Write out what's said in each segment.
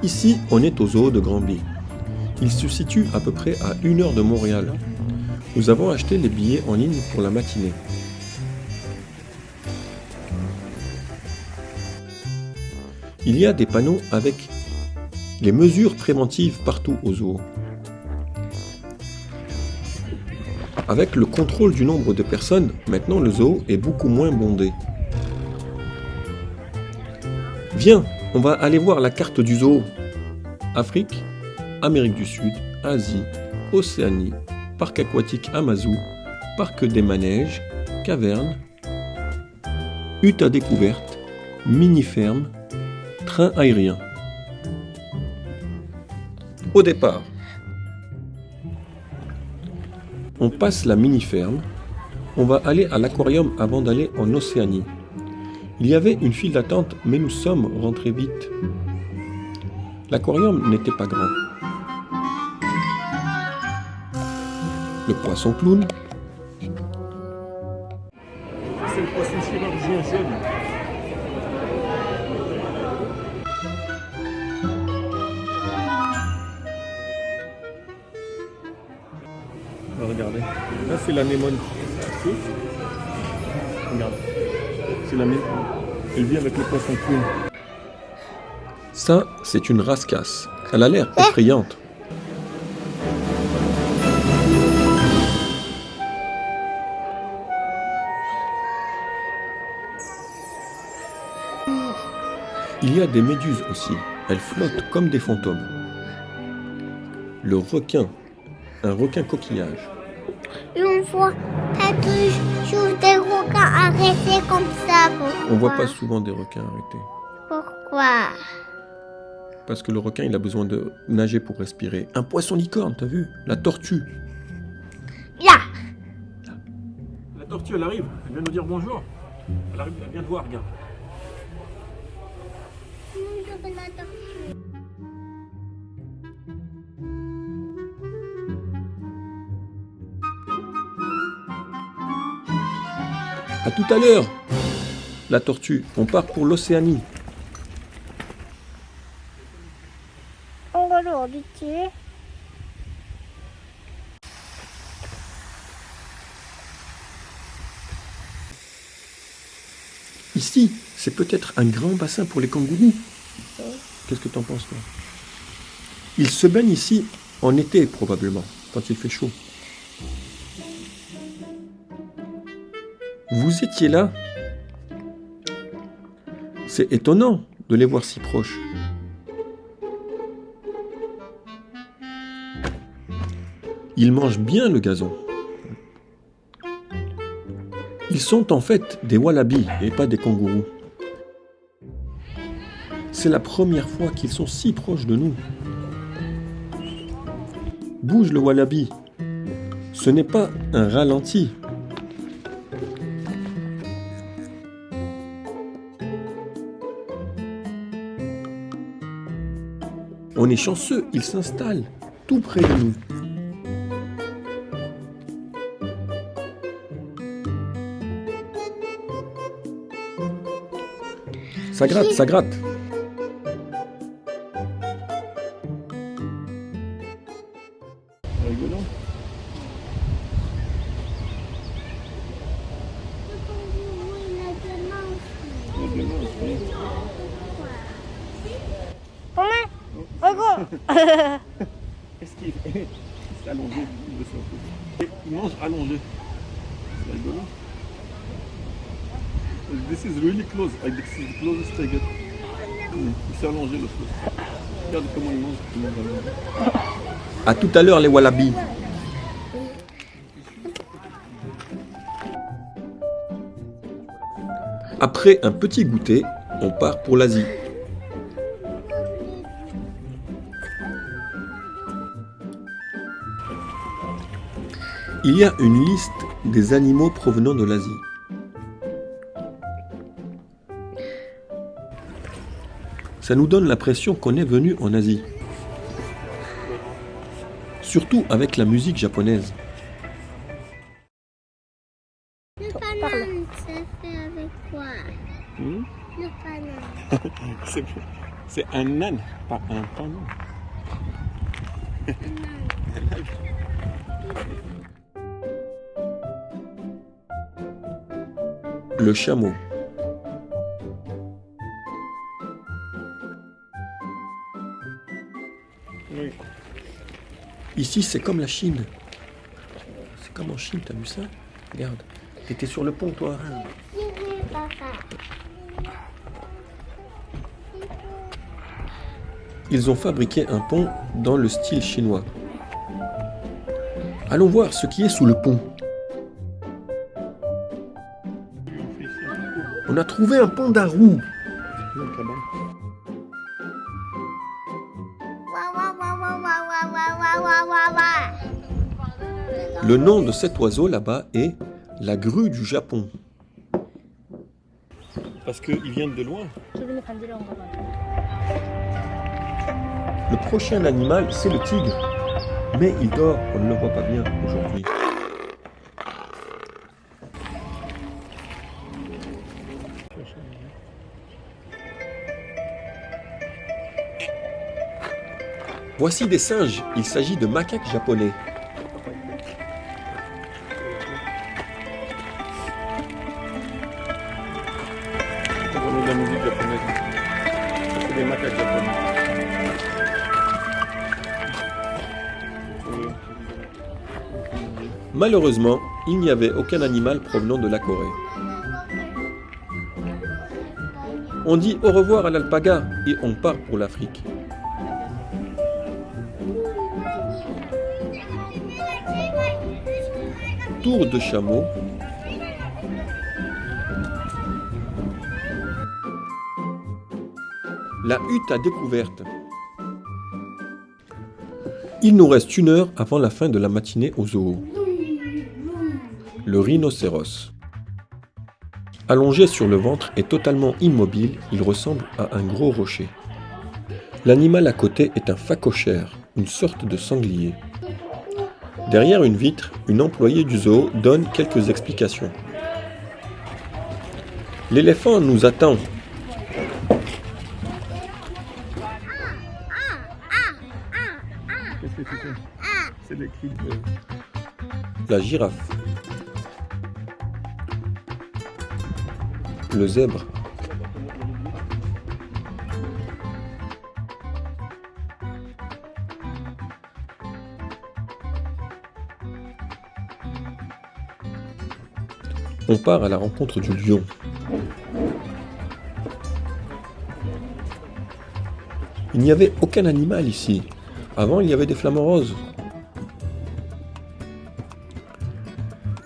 Ici, on est au zoo de Granby. Il se situe à peu près à 1 heure de Montréal. Nous avons acheté les billets en ligne pour la matinée. Il y a des panneaux avec les mesures préventives partout au zoo. Avec le contrôle du nombre de personnes, maintenant le zoo est beaucoup moins bondé. Viens, on va aller voir la carte du zoo. Afrique, Amérique du Sud, Asie, Océanie, parc aquatique Amazou, parc des manèges, caverne, hutte à découverte, mini-ferme, train aérien. Au départ, on passe la mini-ferme, on va aller à l'aquarium avant d'aller en Océanie. Il y avait une file d'attente, mais nous sommes rentrés vite. L'aquarium n'était pas grand. Le poisson clown. C'est le poisson chirurgien jaune. Regardez, là c'est l'anémone. Regarde, c'est l'anémone. Elle vit avec le poisson clown. Ça, c'est une rascasse. Elle a l'air effrayante. Il y a des méduses aussi. Elles flottent comme des fantômes. Le requin. Un requin coquillage. Une fois, t'as toujours des requins arrêtés comme ça. Pourquoi? On voit pas souvent des requins arrêtés. Pourquoi? Parce que le requin, il a besoin de nager pour respirer. Un poisson licorne, t'as vu? La tortue. Là. La tortue, elle arrive. Elle vient nous dire bonjour. Elle arrive, elle vient te voir, regarde. À tout à l'heure. La tortue, on part pour l'Océanie. On va l'habituer. Ici, c'est peut-être un grand bassin pour les kangourous. Qu'est-ce que t'en penses, toi? Ils se baignent ici en été, probablement, quand il fait chaud. Vous étiez là? C'est étonnant de les voir si proches. Ils mangent bien le gazon. Ils sont en fait des wallabies et pas des kangourous. C'est la première fois qu'ils sont si proches de nous. Bouge le wallaby. Ce n'est pas un ralenti. On est chanceux, il s'installe tout près de nous. Ça gratte, ça gratte. Rigolo. Qu'est-ce qu'il fait? Il s'est allongé, il veut sortir. Il mange allongé. C'est rigolo. This is really close. This is the closest I get. Il s'est allongé le truc. Regarde comment il mange. Il mange allongé. À tout à l'heure les wallabies. Après un petit goûter, on part pour l'Asie. Il y a une liste des animaux provenant de l'Asie. Ça nous donne l'impression qu'on est venu en Asie. Surtout avec la musique japonaise. Le banane, ça fait avec quoi? Le banane. C'est un âne, pas un pan. Le chameau. Oui. Ici, c'est comme la Chine. C'est comme en Chine, t'as vu ça? Regarde. T'étais sur le pont, toi. Ils ont fabriqué un pont dans le style chinois. Allons voir ce qui est sous le pont. On a trouvé un pont d'Arou. Le nom de cet oiseau là-bas est la grue du Japon. Parce qu'ils viennent de loin. Le prochain animal, c'est le tigre. Mais il dort, on ne le voit pas bien aujourd'hui. Voici des singes, il s'agit de macaques japonais. On est de la musique japonaise. C'est des macaques japonais. Malheureusement, il n'y avait aucun animal provenant de la Corée. On dit au revoir à l'alpaga et on part pour l'Afrique. Tour de chameau. La hutte à découverte. Il nous reste 1 heure avant la fin de la matinée au zoo. Le rhinocéros. Allongé sur le ventre et totalement immobile, il ressemble à un gros rocher. L'animal à côté est un phacochère, une sorte de sanglier. Derrière une vitre, une employée du zoo donne quelques explications. L'éléphant nous attend. Qu'est-ce que c'est? C'est des cris de... La girafe. Le zèbre. On part à la rencontre du lion. Il n'y avait aucun animal ici. Avant, il y avait des flamants roses.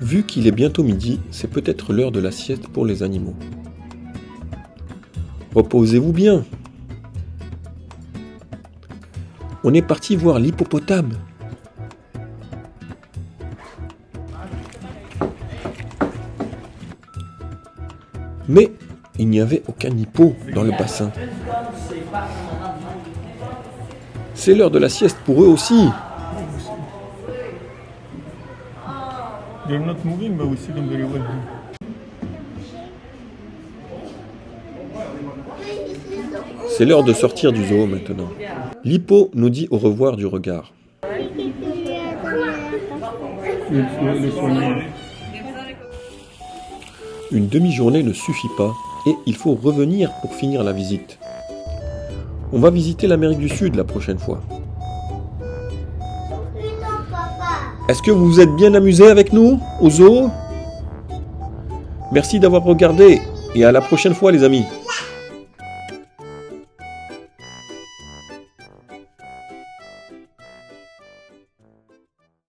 Vu qu'il est bientôt midi, c'est peut-être l'heure de la sieste pour les animaux. Reposez-vous bien. On est parti voir l'hippopotame. Mais il n'y avait aucun hippo dans le bassin. C'est l'heure de la sieste pour eux aussi. They're not moving, but we see them very well. C'est l'heure de sortir du zoo maintenant. L'hippo nous dit au revoir du regard. Une demi-journée ne suffit pas et il faut revenir pour finir la visite. On va visiter l'Amérique du Sud la prochaine fois. Est-ce que vous vous êtes bien amusés avec nous au zoo? Merci d'avoir regardé et à la prochaine fois les amis.